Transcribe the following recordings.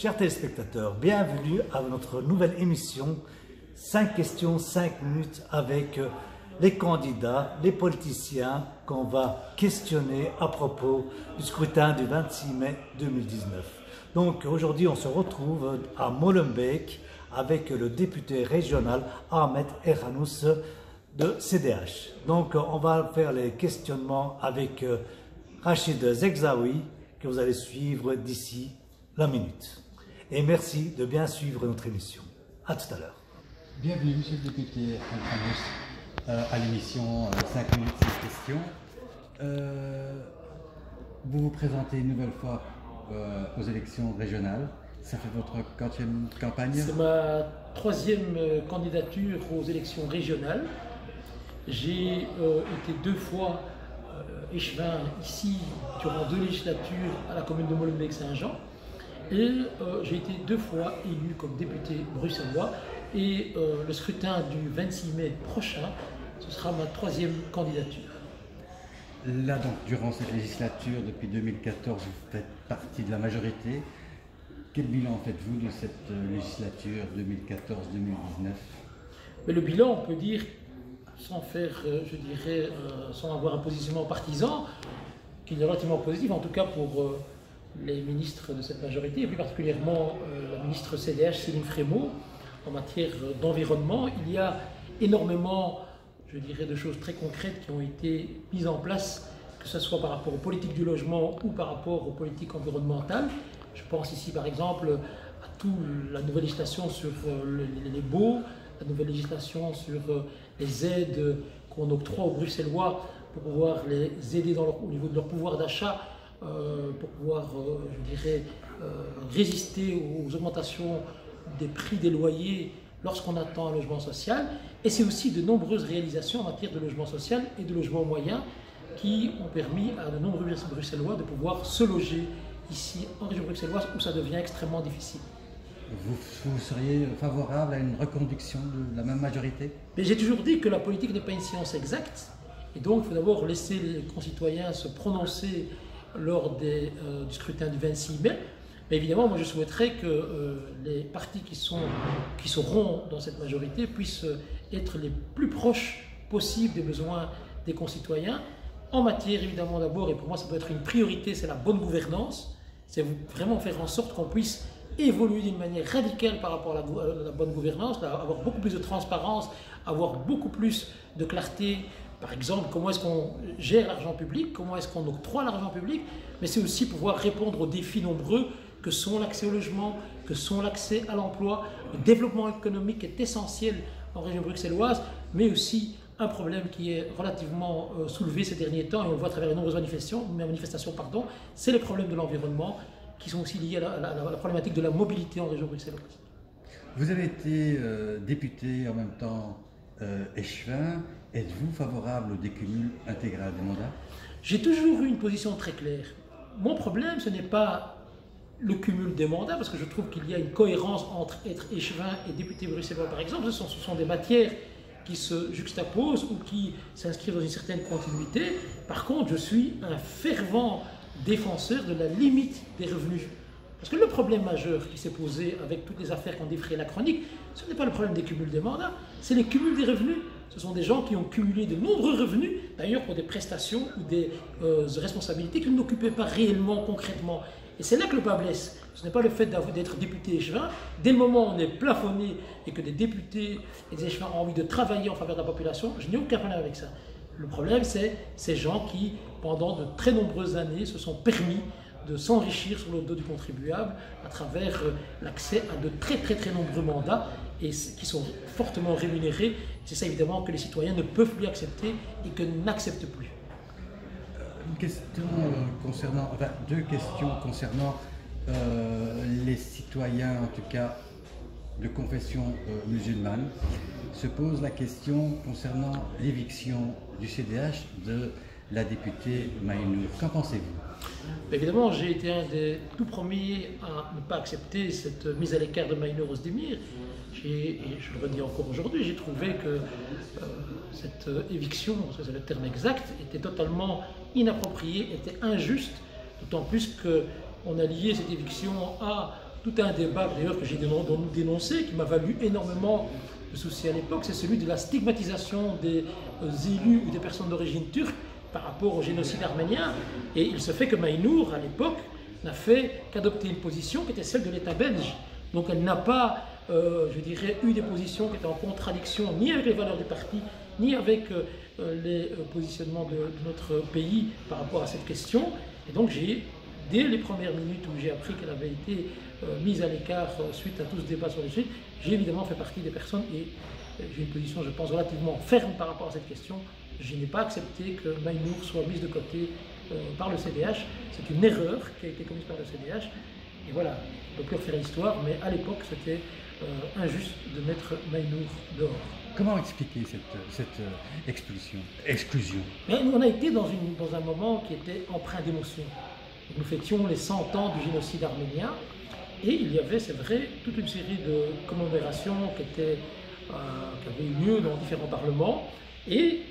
Chers téléspectateurs, bienvenue à notre nouvelle émission 5 questions, 5 minutes avec les candidats, les politiciens qu'on va questionner à propos du scrutin du 26 mai 2019. Donc aujourd'hui on se retrouve à Molenbeek avec le député régional Ahmed Erhanous de CDH. Donc on va faire les questionnements avec Rachid Zegzaoui que vous allez suivre d'ici la minute. Et merci de bien suivre notre émission. À tout à l'heure. Bienvenue monsieur le député Erhanous à l'émission 5 minutes 5 questions. Vous vous présentez une nouvelle fois aux élections régionales. Ça fait votre 4e campagne? C'est ma 3e candidature aux élections régionales. J'ai été 2 fois échevin ici durant 2 législatures à la commune de Molenbeek-Saint-Jean et j'ai été 2 fois élu comme député bruxellois et le scrutin du 26 mai prochain, ce sera ma 3e candidature. Là donc, durant cette législature, depuis 2014, vous faites partie de la majorité. Quel bilan faites-vous de cette législature 2014-2019? Mais le bilan, on peut dire, sans faire, je dirais, sans avoir un positionnement partisan, qu'il est relativement positif, en tout cas pour les ministres de cette majorité, et plus particulièrement la ministre CDH, Céline Frémaux, en matière d'environnement. Il y a énormément, je dirais, de choses très concrètes qui ont été mises en place, que ce soit par rapport aux politiques du logement ou par rapport aux politiques environnementales. Je pense ici par exemple à toute la nouvelle législation sur les baux, la nouvelle législation sur les aides qu'on octroie aux Bruxellois pour pouvoir les aider au niveau de leur pouvoir d'achat, pour pouvoir, je dirais, résister aux augmentations des prix des loyers lorsqu'on attend un logement social. Et c'est aussi de nombreuses réalisations en matière de logement social et de logement moyen qui ont permis à de nombreux Bruxellois de pouvoir se loger ici en région bruxelloise où ça devient extrêmement difficile. Vous seriez favorable à une reconduction de la même majorité? Mais j'ai toujours dit que la politique n'est pas une science exacte et donc il faut d'abord laisser les concitoyens se prononcer lors du scrutin du 26 mai. Mais évidemment, moi je souhaiterais que les partis qui seront dans cette majorité puissent être les plus proches possibles des besoins des concitoyens. En matière évidemment d'abord, et pour moi ça doit être une priorité, c'est la bonne gouvernance. C'est vraiment faire en sorte qu'on puisse évoluer d'une manière radicale par rapport à la bonne gouvernance, avoir beaucoup plus de transparence, avoir beaucoup plus de clarté. Par exemple, comment est-ce qu'on gère l'argent public, comment est-ce qu'on octroie l'argent public, mais c'est aussi pouvoir répondre aux défis nombreux que sont l'accès au logement, que sont l'accès à l'emploi. Le développement économique est essentiel en région bruxelloise, mais aussi un problème qui est relativement soulevé ces derniers temps, et on le voit à travers les nombreuses manifestations, c'est les problèmes de l'environnement qui sont aussi liés à la problématique de la mobilité en région bruxelloise. Vous avez été député en même temps échevin. Êtes-vous favorable au décumul intégral des mandats? J'ai toujours eu une position très claire. Mon problème, ce n'est pas le cumul des mandats, parce que je trouve qu'il y a une cohérence entre être échevin et député bruxellois, par exemple. Ce sont des matières qui se juxtaposent ou qui s'inscrivent dans une certaine continuité. Par contre, je suis un fervent défenseur de la limite des revenus. Parce que le problème majeur qui s'est posé avec toutes les affaires qui ont défrayé la chronique, ce n'est pas le problème des cumuls des mandats, c'est les cumuls des revenus. Ce sont des gens qui ont cumulé de nombreux revenus, d'ailleurs pour des prestations ou des responsabilités qu'ils n'occupaient pas réellement, concrètement. Et c'est là que le bas blesse. Ce n'est pas le fait d'être député échevin. Dès le moment où on est plafonné et que des députés et des échevins ont envie de travailler en faveur de la population, je n'ai aucun problème avec ça. Le problème, c'est ces gens qui, pendant de très nombreuses années, se sont permis de s'enrichir sur le dos du contribuable à travers l'accès à de très nombreux mandats et qui sont fortement rémunérés. C'est ça évidemment que les citoyens ne peuvent plus accepter et que n'acceptent plus. Une question concernant, enfin 2 questions concernant les citoyens, en tout cas de confession musulmane. Se pose la question concernant l'éviction du CDH de la députée Maïnour. Qu'en pensez-vous? Évidemment, j'ai été un des tout premiers à ne pas accepter cette mise à l'écart de Maïnour Ozdemir. Et je le redis encore aujourd'hui, j'ai trouvé que cette éviction, c'est le terme exact, était totalement inappropriée, était injuste, d'autant plus qu'on a lié cette éviction à tout un débat d'ailleurs que j'ai dénoncé, qui m'a valu énormément de soucis à l'époque, c'est celui de la stigmatisation des élus ou des personnes d'origine turque par rapport au génocide arménien. Et il se fait que Maïnour, à l'époque, n'a fait qu'adopter une position qui était celle de l'État belge. Donc elle n'a pas, je dirais, eu des positions qui étaient en contradiction ni avec les valeurs du parti, ni avec les positionnements de notre pays par rapport à cette question. Et donc dès les premières minutes où j'ai appris qu'elle avait été mise à l'écart suite à tout ce débat sur le sujet, j'ai évidemment fait partie des personnes et j'ai une position, je pense, relativement ferme par rapport à cette question. Je n'ai pas accepté que Maïnour soit mise de côté par le CDH. C'est une erreur qui a été commise par le CDH. Et voilà, on ne peut plus refaire l'histoire, mais à l'époque, c'était injuste de mettre Maïnour dehors. Comment expliquer cette exclusion? Mais on a été dans un moment qui était empreint d'émotion. Nous fêtions les 100 ans du génocide arménien et il y avait, c'est vrai, toute une série de commémorations qui avaient eu lieu dans différents parlements. Et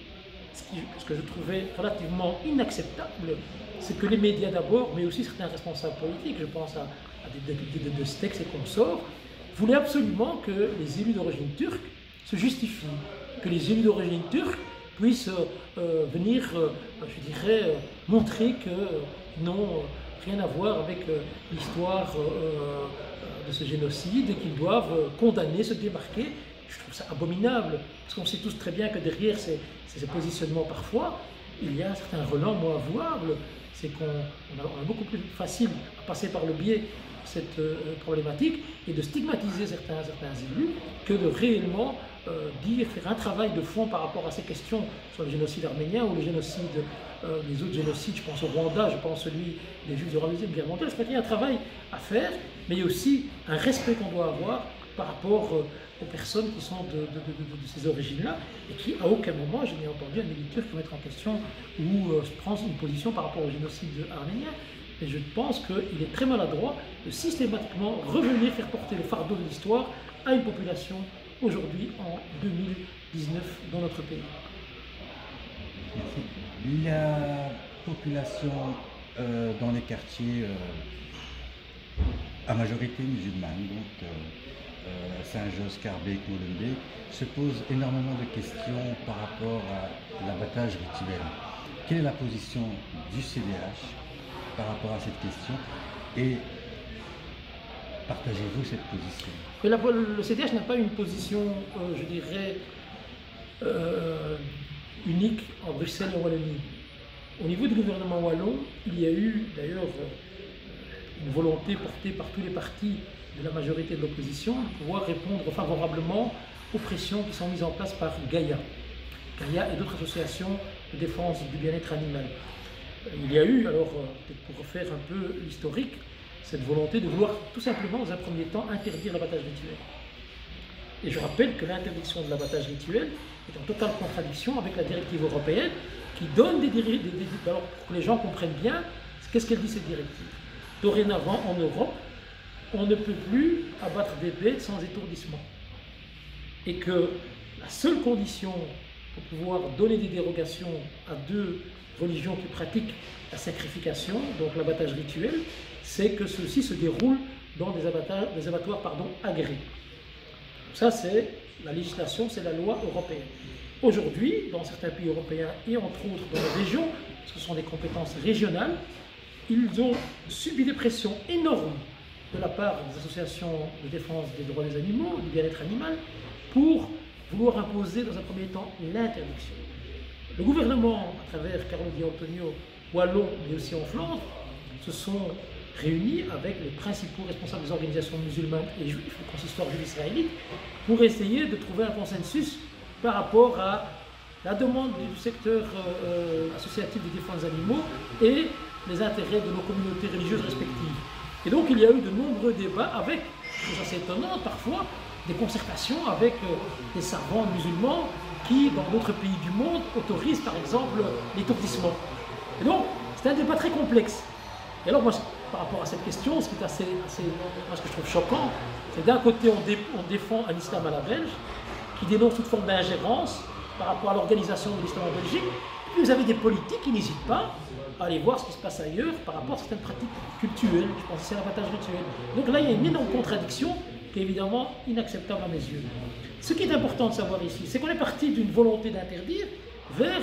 ce que je trouvais relativement inacceptable, c'est que les médias d'abord, mais aussi certains responsables politiques, je pense à de Stex et consorts, voulaient absolument que les élus d'origine turque se justifient, que les élus d'origine turque puissent venir, je dirais, montrer qu'ils n'ont rien à voir avec l'histoire de ce génocide et qu'ils doivent condamner, se démarquer. Je trouve ça abominable, parce qu'on sait tous très bien que derrière ces positionnements parfois, il y a un certain relent moins avouable. C'est qu'on a beaucoup plus facile à passer par le biais de cette problématique et de stigmatiser certains élus que de réellement faire un travail de fond par rapport à ces questions sur le génocide arménien ou les autres génocides. Je pense au Rwanda, je pense celui des Juifs durant la Deuxième Guerre mondiale. Je crois qu'il y a un travail à faire, mais il y a aussi un respect qu'on doit avoir par rapport aux personnes qui sont de ces origines-là et qui, à aucun moment, je n'ai entendu un élu turc mettre en question ou prendre une position par rapport au génocide arménien. Et je pense qu'il est très maladroit de systématiquement revenir faire porter le fardeau de l'histoire à une population aujourd'hui en 2019 dans notre pays. Merci. La population dans les quartiers à majorité musulmane, donc Saint-Josse, Scarbeck, Molenbeek, se pose énormément de questions par rapport à l'abattage rituel. Quelle est la position du CDH par rapport à cette question et partagez-vous cette position? Mais le CDH n'a pas une position, je dirais, unique en Bruxelles et en Wallonie. Au niveau du gouvernement wallon, il y a eu d'ailleurs une volonté portée par tous les partis de la majorité de l'opposition de pouvoir répondre favorablement aux pressions qui sont mises en place par Gaïa et d'autres associations de défense du bien-être animal. Il y a eu, alors, pour refaire un peu l'historique, cette volonté de vouloir tout simplement, dans un premier temps, interdire l'abattage rituel. Et je rappelle que l'interdiction de l'abattage rituel est en totale contradiction avec la directive européenne qui donne des directives. Alors, pour que les gens comprennent bien, qu'est-ce qu'elle dit cette directive? Dorénavant, en Europe, on ne peut plus abattre des bêtes sans étourdissement. Et que la seule condition pour pouvoir donner des dérogations à deux religions qui pratiquent la sacrification, donc l'abattage rituel, c'est que ceci se déroule dans des abattoirs agréés. Ça, c'est la législation, c'est la loi européenne. Aujourd'hui, dans certains pays européens et entre autres dans les régions, parce que ce sont des compétences régionales, ils ont subi des pressions énormes de la part des associations de défense des droits des animaux, du bien-être animal, pour vouloir imposer dans un premier temps l'interdiction. Le gouvernement, à travers Carlo Di Antonio, wallon, mais aussi en Flandre, se sont réunis avec les principaux responsables des organisations musulmanes et juifs, le consistoire juif israélite, pour essayer de trouver un consensus par rapport à la demande du secteur associatif de défense des animaux et les intérêts de nos communautés religieuses respectives. Et donc il y a eu de nombreux débats avec, chose assez étonnante parfois, des concertations avec des savants musulmans qui, dans d'autres pays du monde, autorisent par exemple l'étourdissement. Et donc c'est un débat très complexe. Et alors moi, par rapport à cette question, ce qui est assez moi, ce que je trouve choquant, c'est d'un côté on défend un islam à la belge, qui dénonce toute forme d'ingérence par rapport à l'organisation de l'islam en Belgique, et puis vous avez des politiques qui n'hésitent pas à aller voir ce qui se passe ailleurs par rapport à certaines pratiques cultuelles. Je pense que c'est l'avantage rituel. Donc là, il y a une énorme contradiction qui est évidemment inacceptable à mes yeux. Ce qui est important de savoir ici, c'est qu'on est parti d'une volonté d'interdire vers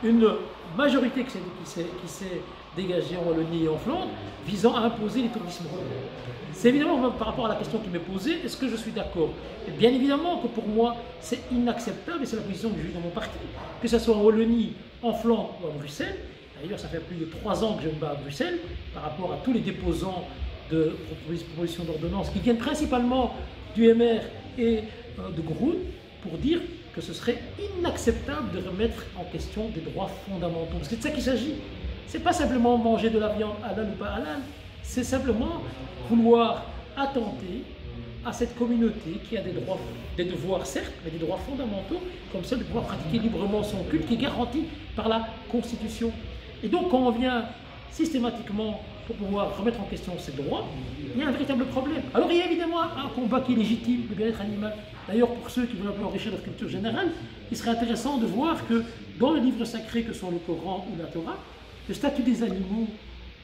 une majorité qui s'est dégagée en Wallonie et en Flandre, visant à imposer l'étourdissement. C'est évidemment par rapport à la question qui m'est posée, est-ce que je suis d'accord? Bien évidemment que pour moi, c'est inacceptable, et c'est la position que j'ai eue dans mon parti, que ce soit en Wallonie, en Flandre ou à Bruxelles. D'ailleurs, ça fait plus de 3 ans que je me bats à Bruxelles, par rapport à tous les déposants de propositions d'ordonnance qui viennent principalement du MR et de Groen, pour dire que ce serait inacceptable de remettre en question des droits fondamentaux. Parce que c'est de ça qu'il s'agit. C'est pas simplement manger de la viande halal ou pas halal, c'est simplement vouloir attenter à cette communauté qui a des droits, des devoirs certes, mais des droits fondamentaux, comme celle de pouvoir pratiquer librement son culte qui est garanti par la Constitution. Et donc quand on vient systématiquement pour pouvoir remettre en question ces droits, il y a un véritable problème. Alors il y a évidemment un combat qui est légitime, le bien-être animal. D'ailleurs, pour ceux qui veulent un peu enrichir leur culture générale, il serait intéressant de voir que dans les livres sacrés que sont le Coran ou la Torah, le statut des animaux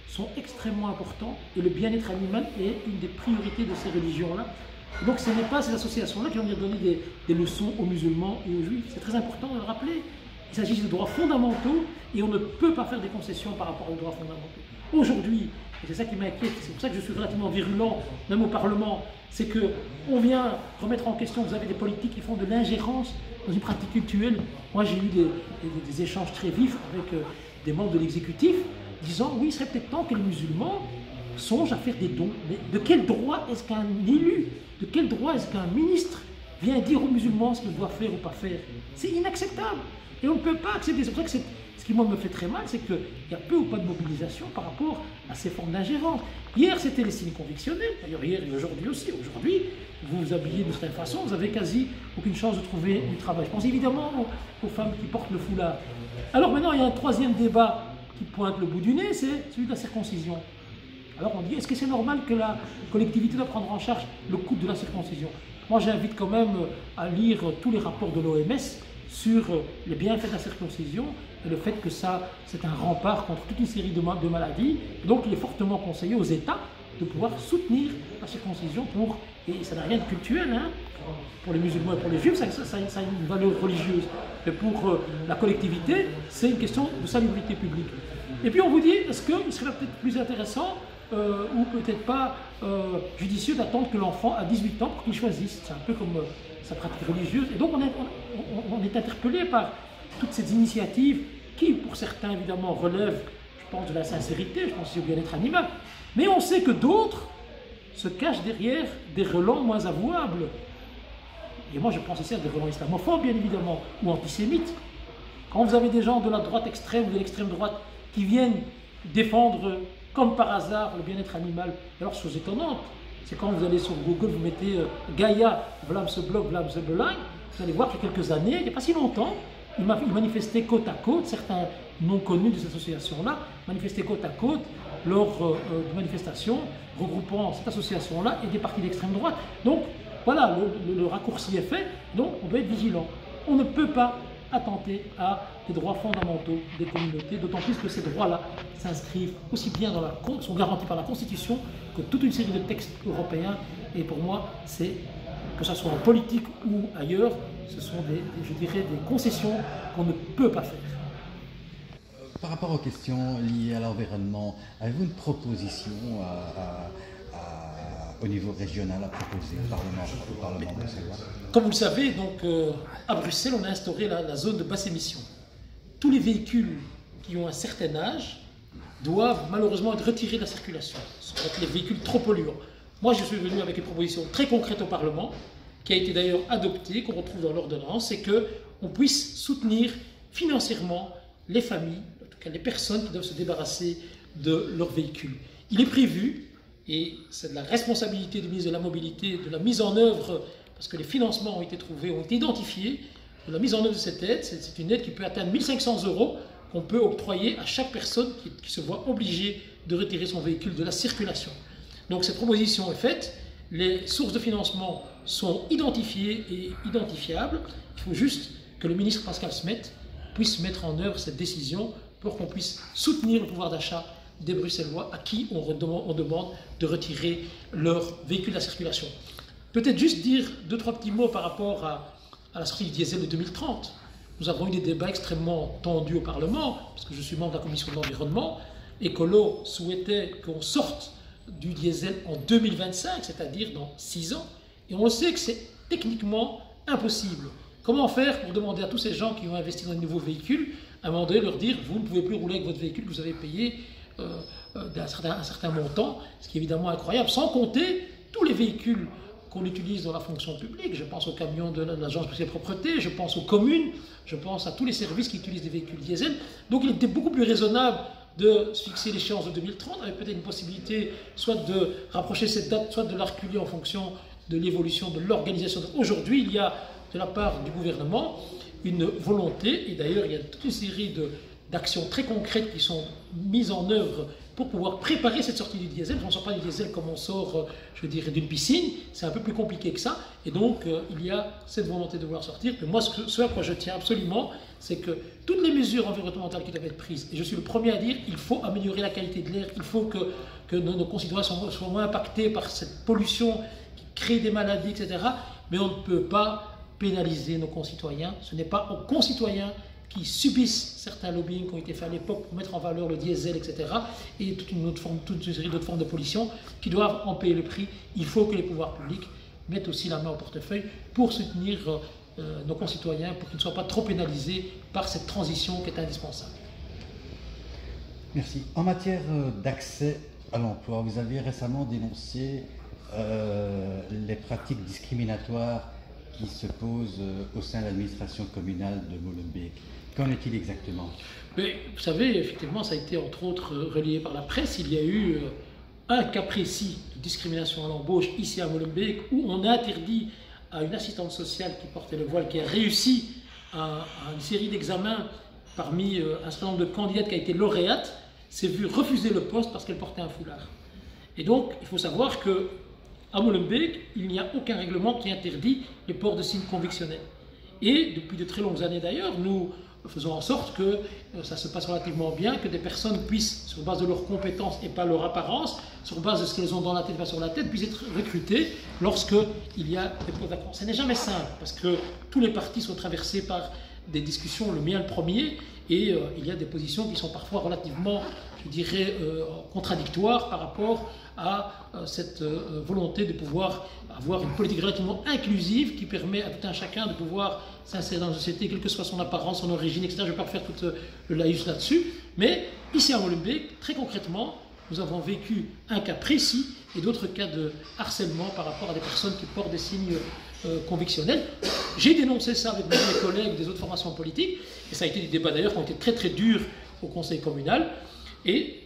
sont extrêmement importants et le bien-être animal est une des priorités de ces religions-là. Donc ce n'est pas ces associations-là qui vont venir donner des leçons aux musulmans et aux juifs. C'est très important de le rappeler. Il s'agit de droits fondamentaux et on ne peut pas faire des concessions par rapport aux droits fondamentaux. Aujourd'hui, et c'est ça qui m'inquiète, c'est pour ça que je suis relativement virulent, même au Parlement, c'est qu'on vient remettre en question, vous avez des politiques qui font de l'ingérence dans une pratique culturelle. Moi j'ai eu des échanges très vifs avec des membres de l'exécutif, disant oui, il serait peut-être temps que les musulmans songent à faire des dons. Mais de quel droit est-ce qu'un élu, de quel droit est-ce qu'un ministre vient dire aux musulmans ce qu'ils doivent faire ou pas faire? C'est inacceptable. Et on ne peut pas accepter. C'est pour ça que ce qui moi me fait très mal, c'est qu'il y a peu ou pas de mobilisation par rapport à ces formes d'ingérence. Hier, c'était les signes convictionnels. D'ailleurs, hier et aujourd'hui aussi. Aujourd'hui, vous vous habillez de certaine façon, vous n'avez quasi aucune chance de trouver du travail. Je pense évidemment aux femmes qui portent le foulard. Alors maintenant, il y a un troisième débat qui pointe le bout du nez, c'est celui de la circoncision. Alors on dit, est-ce que c'est normal que la collectivité doit prendre en charge le coût de la circoncision? Moi, j'invite quand même à lire tous les rapports de l'OMS sur les bienfaits de la circoncision et le fait que ça, c'est un rempart contre toute une série de maladies. Donc, il est fortement conseillé aux États de pouvoir soutenir la circoncision et ça n'a rien de cultuel, hein, pour les musulmans et pour les juifs, ça a une valeur religieuse. Mais pour la collectivité, c'est une question de salubrité publique. Et puis on vous dit, est-ce qu'il serait peut-être plus intéressant ou peut-être pas judicieux d'attendre que l'enfant a 18 ans pour qu'il choisisse? C'est un peu comme sa pratique religieuse. Et donc on est interpellé par toutes ces initiatives qui, pour certains, évidemment, relèvent, je pense, de la sincérité, je pense aussi au bien-être animal. Mais on sait que d'autres se cachent derrière des relents moins avouables. Et moi, je pense ici à des relents islamophobes, bien évidemment, ou antisémites. Quand vous avez des gens de la droite extrême ou de l'extrême droite qui viennent défendre, comme par hasard, le bien-être animal, alors chose étonnante, c'est quand vous allez sur Google, vous mettez Gaïa, Vlaams Blog, Vlaams Belang, vous allez voir qu'il y a quelques années, il n'y a pas si longtemps, ils manifestaient côte à côte, certains non connus de cette association-là, manifestaient côte à côte lors de manifestations regroupant cette association-là et des partis d'extrême droite. Donc voilà, le raccourci est fait, donc on doit être vigilant. On ne peut pas attenter à des droits fondamentaux des communautés, d'autant plus que ces droits-là s'inscrivent aussi bien sont garantis par la Constitution que toute une série de textes européens. Et pour moi, c'est que ce soit en politique ou ailleurs, ce sont je dirais, des concessions qu'on ne peut pas faire. Par rapport aux questions liées à l'environnement, avez-vous une proposition au niveau régional à proposer au Parlement bruxellois? Comme vous le savez, donc, à Bruxelles, on a instauré la zone de basse émission. Tous les véhicules qui ont un certain âge doivent malheureusement être retirés de la circulation. Ce sont les véhicules trop polluants. Moi, je suis venu avec une proposition très concrète au Parlement, qui a été d'ailleurs adoptée, qu'on retrouve dans l'ordonnance, c'est qu'on puisse soutenir financièrement les familles, en tout cas les personnes qui doivent se débarrasser de leurs véhicules. Il est prévu, et c'est de la responsabilité du ministre de la Mobilité, de la mise en œuvre, parce que les financements ont été trouvés, ont été identifiés, de la mise en œuvre de cette aide. C'est une aide qui peut atteindre 1 500 € qu'on peut octroyer à chaque personne qui se voit obligée de retirer son véhicule de la circulation. Donc cette proposition est faite, les sources de financement sont identifiées et identifiables. Il faut juste que le ministre Pascal Smet puisse mettre en œuvre cette décision pour qu'on puisse soutenir le pouvoir d'achat des Bruxellois à qui on demande de retirer leur véhicule de la circulation. Peut-être juste dire 2-3 petits mots par rapport à la sortie du diesel de 2030. Nous avons eu des débats extrêmement tendus au Parlement, parce que je suis membre de la commission de l'environnement. Écolo souhaitait qu'on sorte du diesel en 2025, c'est-à-dire dans 6 ans. Et on sait que c'est techniquement impossible. Comment faire pour demander à tous ces gens qui ont investi dans de nouveaux véhicules, à un moment donné, leur dire, vous ne pouvez plus rouler avec votre véhicule que vous avez payé un certain montant, ce qui est évidemment incroyable, sans compter tous les véhicules qu'on utilise dans la fonction publique. Je pense aux camions de l'agence de propreté, je pense aux communes, je pense à tous les services qui utilisent des véhicules diesel. Donc il était beaucoup plus raisonnable de se fixer l'échéance de 2030, avec peut-être une possibilité soit de rapprocher cette date, soit de la reculer en fonction de l'évolution de l'organisation. Aujourd'hui, il y a de la part du gouvernement une volonté, et d'ailleurs il y a toute une série d'actions très concrètes qui sont mises en œuvre pour pouvoir préparer cette sortie du diesel. On ne sort pas du diesel comme on sort, je dirais, d'une piscine, c'est un peu plus compliqué que ça, et donc il y a cette volonté de vouloir sortir. Mais moi, ce à quoi je tiens absolument, c'est que toutes les mesures environnementales qui doivent être prises, et je suis le premier à dire, il faut améliorer la qualité de l'air, il faut que nos concitoyens soient moins impactés par cette pollution qui crée des maladies, etc. Mais on ne peut pas pénaliser nos concitoyens. Ce n'est pas aux concitoyens qui subissent certains lobbying qui ont été faits à l'époque pour mettre en valeur le diesel, etc. et toute une série d'autres formes de pollution qui doivent en payer le prix. Il faut que les pouvoirs publics mettent aussi la main au portefeuille pour soutenir nos concitoyens, pour qu'ils ne soient pas trop pénalisés par cette transition qui est indispensable. Merci. En matière d'accès à l'emploi, vous avez récemment dénoncé les pratiques discriminatoires qui se posent au sein de l'administration communale de Molenbeek. Qu'en est-il exactement? Mais, vous savez, effectivement, ça a été entre autres relayé par la presse. Il y a eu un cas précis de discrimination à l'embauche ici à Molenbeek où on a interdit à une assistante sociale qui portait le voile, qui a réussi à une série d'examens parmi un certain nombre de candidates qui a été lauréate, s'est vue refuser le poste parce qu'elle portait un foulard. Et donc, il faut savoir que à Molenbeek, il n'y a aucun règlement qui interdit le port de signes convictionnels. Et depuis de très longues années d'ailleurs, nous faisons en sorte que ça se passe relativement bien, que des personnes puissent, sur base de leurs compétences et pas leur apparence, sur base de ce qu'elles ont dans la tête et pas sur la tête, puissent être recrutées lorsqu'il y a des postes vacants. Ce n'est jamais simple, parce que tous les partis sont traversés par des discussions, le mien le premier, et il y a des positions qui sont parfois relativement, je dirais, contradictoires par rapport à cette volonté de pouvoir avoir une politique relativement inclusive qui permet à tout un chacun de pouvoir s'insérer dans la société, quelle que soit son apparence, son origine, etc. Je ne vais pas refaire tout le laïus là-dessus, mais ici à Molenbeek, très concrètement, nous avons vécu un cas précis et d'autres cas de harcèlement par rapport à des personnes qui portent des signes convictionnels. J'ai dénoncé ça avec mes collègues des autres formations politiques, et ça a été des débats d'ailleurs qui ont été très très durs au conseil communal, et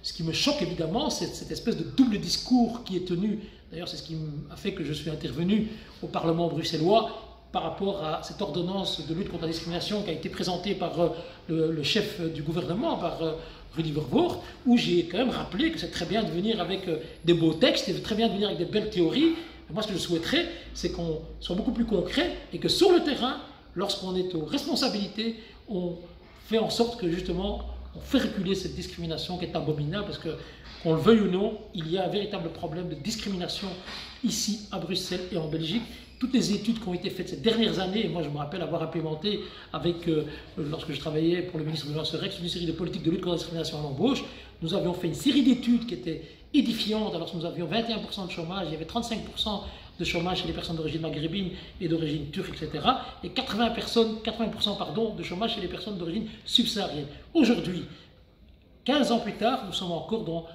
ce qui me choque évidemment, c'est cette espèce de double discours qui est tenu. D'ailleurs, c'est ce qui a fait que je suis intervenu au Parlement bruxellois par rapport à cette ordonnance de lutte contre la discrimination qui a été présentée par le chef du gouvernement, par Rudy Vervoort, où j'ai quand même rappelé que c'est très bien de venir avec des beaux textes et très bien de venir avec des belles théories. Mais moi, ce que je souhaiterais, c'est qu'on soit beaucoup plus concret et que sur le terrain, lorsqu'on est aux responsabilités, on fait en sorte que justement on fait reculer cette discrimination qui est abominable, parce que, qu'on le veuille ou non, il y a un véritable problème de discrimination ici à Bruxelles et en Belgique. Toutes les études qui ont été faites ces dernières années, et moi je me rappelle avoir implémenté avec, lorsque je travaillais pour le ministre de l'Insurrection, une série de politiques de lutte contre la discrimination à l'embauche, nous avions fait une série d'études qui étaient édifiantes. Alors nous avions 21% de chômage, il y avait 35% de chômage chez les personnes d'origine maghrébine et d'origine turque, etc. Et 80% pardon, de chômage chez les personnes d'origine subsaharienne. Aujourd'hui, 15 ans plus tard, nous sommes encore dans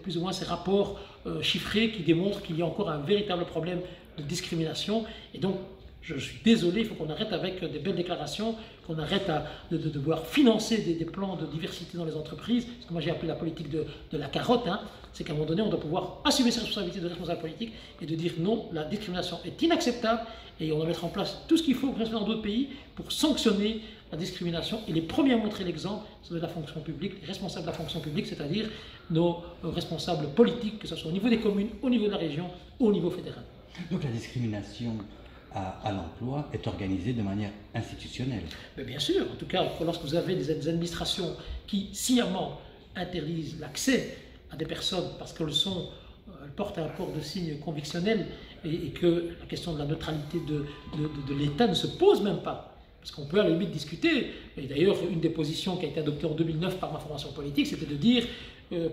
plus ou moins ces rapports chiffrés qui démontrent qu'il y a encore un véritable problème de discrimination. Et donc, je suis désolé, il faut qu'on arrête avec des belles déclarations, qu'on arrête de devoir financer des plans de diversité dans les entreprises, ce que moi j'ai appelé la politique de la carotte, hein. C'est qu'à un moment donné, on doit pouvoir assumer ses responsabilités de responsable politique et de dire non, la discrimination est inacceptable et on doit mettre en place tout ce qu'il faut, dans d'autres pays, pour sanctionner la discrimination. Et les premiers à montrer l'exemple, c'est la fonction publique, les responsables de la fonction publique, c'est-à-dire nos responsables politiques, que ce soit au niveau des communes, au niveau de la région, au niveau fédéral. Donc la discrimination à l'emploi est organisé de manière institutionnelle. Mais bien sûr, en tout cas, lorsque vous avez des administrations qui sciemment interdisent l'accès à des personnes parce qu'elles portent un port de signe convictionnel et que la question de la neutralité de l'État ne se pose même pas. Parce qu'on peut à la limite discuter, et d'ailleurs une des positions qui a été adoptée en 2009 par ma formation politique, c'était de dire,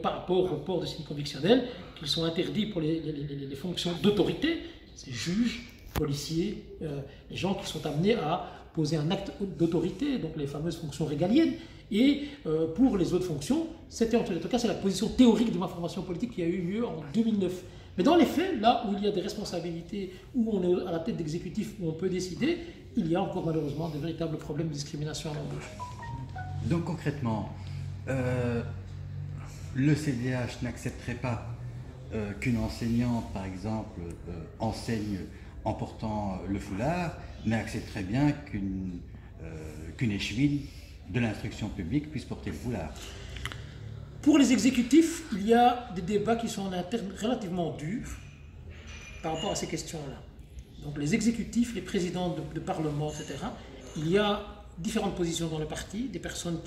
par rapport au port de signes convictionnels, qu'ils sont interdits pour les fonctions d'autorité, ces juges, policiers, les gens qui sont amenés à poser un acte d'autorité, donc les fameuses fonctions régaliennes. Et pour les autres fonctions, c'était en tout cas c'est la position théorique de ma formation politique qui a eu lieu en 2009. Mais dans les faits, là où il y a des responsabilités, où on est à la tête d'exécutifs, où on peut décider, il y a encore malheureusement de véritables problèmes de discrimination à l'embauche. Donc concrètement, le CDH n'accepterait pas qu'une enseignante, par exemple, enseigne en portant le foulard, mais accepterait bien qu'une échevine de l'instruction publique puisse porter le foulard. Pour les exécutifs, il y a des débats qui sont en interne relativement durs par rapport à ces questions-là. Donc les exécutifs, les présidents de parlement, etc., il y a différentes positions dans le parti, des personnes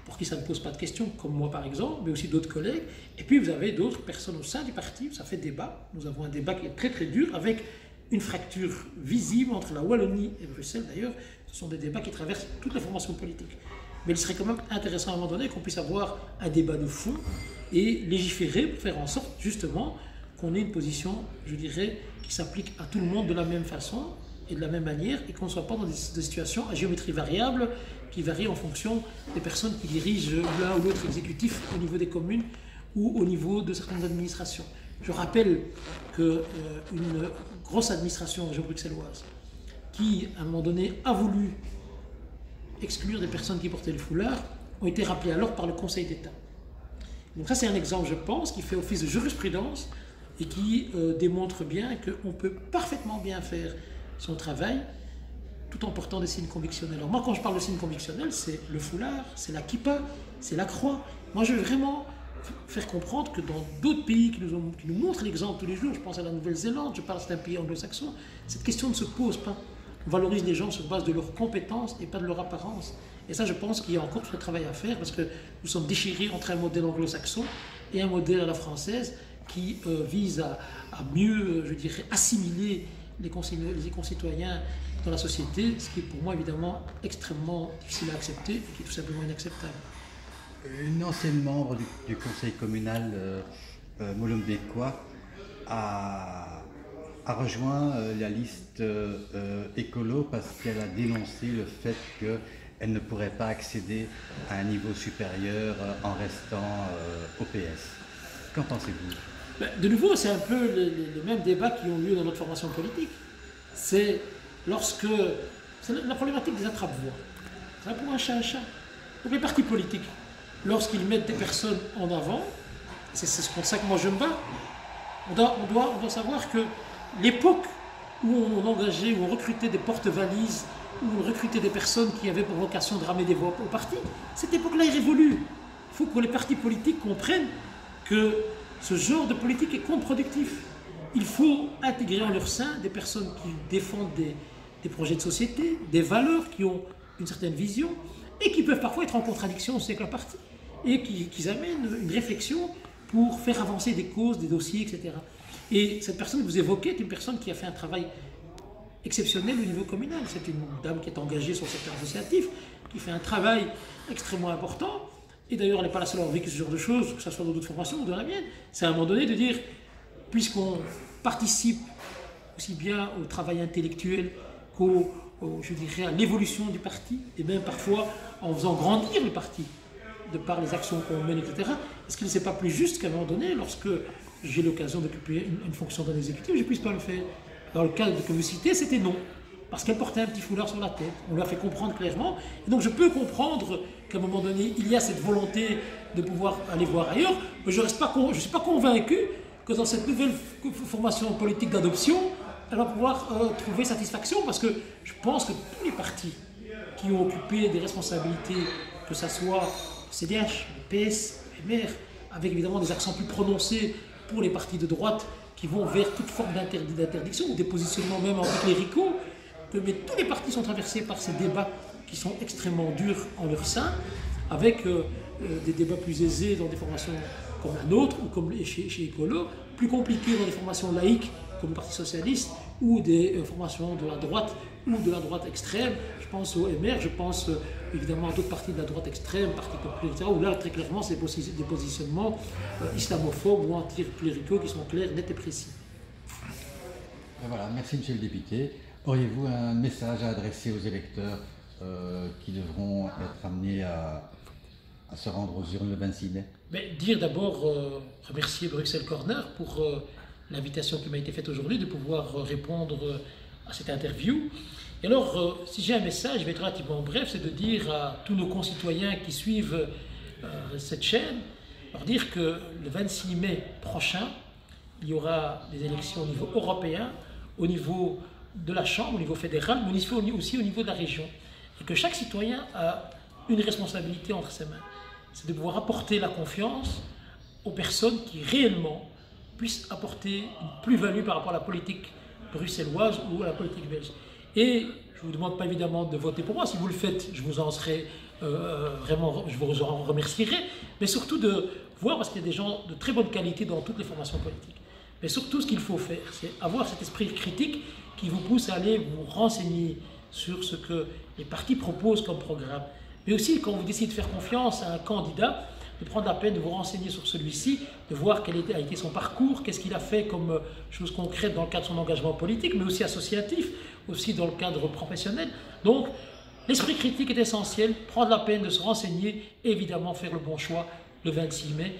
pour qui ça ne pose pas de questions, comme moi par exemple, mais aussi d'autres collègues. Et puis vous avez d'autres personnes au sein du parti, ça fait débat. Nous avons un débat qui est très très dur, avec une fracture visible entre la Wallonie et Bruxelles d'ailleurs. Ce sont des débats qui traversent toutes les formations politiques. Mais il serait quand même intéressant à un moment donné qu'on puisse avoir un débat de fond et légiférer pour faire en sorte justement qu'on ait une position, je dirais, qui s'applique à tout le monde de la même façon et de la même manière et qu'on ne soit pas dans des situations à géométrie variable qui varient en fonction des personnes qui dirigent l'un ou l'autre exécutif au niveau des communes ou au niveau de certaines administrations. Je rappelle qu'une grosse administration bruxelloise qui, à un moment donné, a voulu exclure des personnes qui portaient le foulard, ont été rappelées alors par le Conseil d'État. Donc ça, c'est un exemple, je pense, qui fait office de jurisprudence et qui démontre bien qu'on peut parfaitement bien faire son travail tout en portant des signes convictionnels. Alors moi, quand je parle de signes convictionnels, c'est le foulard, c'est la kippa, c'est la croix. Moi, je veux vraiment faire comprendre que dans d'autres pays qui nous montrent l'exemple tous les jours, je pense à la Nouvelle-Zélande, je parle d'un pays anglo-saxon, cette question ne se pose pas. On valorise les gens sur base de leurs compétences et pas de leur apparence. Et ça, je pense qu'il y a encore tout le travail à faire parce que nous sommes déchirés entre un modèle anglo-saxon et un modèle à la française qui vise à mieux, je dirais, assimiler les concitoyens dans la société, ce qui est pour moi évidemment extrêmement difficile à accepter et qui est tout simplement inacceptable. Une ancienne membre du conseil communal molenbeekois a rejoint la liste écolo parce qu'elle a dénoncé le fait qu'elle ne pourrait pas accéder à un niveau supérieur en restant au PS. Qu'en pensez-vous? De nouveau, c'est un peu les mêmes débats qui ont lieu dans notre formation politique. C'est la problématique des attrape-voix. C'est pour un chat à chat. Donc les partis politiques, lorsqu'ils mettent des personnes en avant, c'est pour ça que moi je me bats, on doit savoir que l'époque où on engageait, où on recrutait des porte-valises, où on recrutait des personnes qui avaient pour vocation de ramener des voix au parti, cette époque-là est révolue. Il faut que les partis politiques comprennent que ce genre de politique est contre-productif. Il faut intégrer en leur sein des personnes qui défendent des projets de société, des valeurs, qui ont une certaine vision et qui peuvent parfois être en contradiction aussi avec leur parti et qui amènent une réflexion pour faire avancer des causes, des dossiers, etc. Et cette personne que vous évoquez est une personne qui a fait un travail exceptionnel au niveau communal. C'est une dame qui est engagée sur le secteur associatif, qui fait un travail extrêmement important. Et d'ailleurs, elle n'est pas la seule à avoir vécu ce genre de choses, que ce soit dans d'autres formations ou dans la mienne. C'est à un moment donné de dire, puisqu'on participe aussi bien au travail intellectuel je dirais, à l'évolution du parti, et même parfois en faisant grandir le parti, de par les actions qu'on mène, etc. Est-ce qu'il ne serait pas plus juste qu'à un moment donné, lorsque j'ai l'occasion d'occuper une fonction d'un exécutif, je ne puisse pas le faire? Dans le cas que vous citez, c'était non. Parce qu'elle portait un petit foulard sur la tête. On lui a fait comprendre clairement. Et donc je peux comprendre qu'à un moment donné, il y a cette volonté de pouvoir aller voir ailleurs. Mais je ne suis pas convaincu que dans cette nouvelle formation politique d'adoption, elle va pouvoir trouver satisfaction. Parce que je pense que tous les partis qui ont occupé des responsabilités, que ce soit le CDH, le PS, le MR, avec évidemment des accents plus prononcés pour les partis de droite qui vont vers toute forme d'interdiction ou des positionnements même anticléricaux, mais tous les partis sont traversés par ces débats qui sont extrêmement durs en leur sein, avec des débats plus aisés dans des formations comme la nôtre ou comme chez Écolo, plus compliqués dans des formations laïques comme le Parti Socialiste ou des formations de la droite ou de la droite extrême. Je pense au MR, je pense évidemment à d'autres partis de la droite extrême, Parti populaire, etc., où là très clairement c'est des positionnements islamophobes ou anti-cléricaux qui sont clairs, nets et précis. Voilà, merci Monsieur le député. Auriez-vous un message à adresser aux électeurs qui devront être amenés à se rendre aux urnes le 26 mai? Dire d'abord, remercier Bruxelles Corner pour l'invitation qui m'a été faite aujourd'hui de pouvoir répondre à cette interview. Et alors, si j'ai un message, je vais être relativement bref, c'est de dire à tous nos concitoyens qui suivent cette chaîne, leur dire que le 26 mai prochain, il y aura des élections au niveau européen, au niveau de la Chambre, au niveau fédéral, mais aussi au niveau de la région. Et que chaque citoyen a une responsabilité entre ses mains. C'est de pouvoir apporter la confiance aux personnes qui réellement puissent apporter une plus-value par rapport à la politique bruxelloise ou à la politique belge. Et je ne vous demande pas évidemment de voter pour moi. Si vous le faites, je vous en serai vraiment, je vous en remercierai. Mais surtout de voir, parce qu'il y a des gens de très bonne qualité dans toutes les formations politiques. Mais surtout, ce qu'il faut faire, c'est avoir cet esprit critique qui vous pousse à aller vous renseigner sur ce que les partis proposent comme programme. Mais aussi, quand vous décidez de faire confiance à un candidat, de prendre la peine de vous renseigner sur celui-ci, de voir quel a été son parcours, qu'est-ce qu'il a fait comme chose concrète dans le cadre de son engagement politique, mais aussi associatif, aussi dans le cadre professionnel. Donc, l'esprit critique est essentiel, prendre la peine de se renseigner et évidemment faire le bon choix le 26 mai.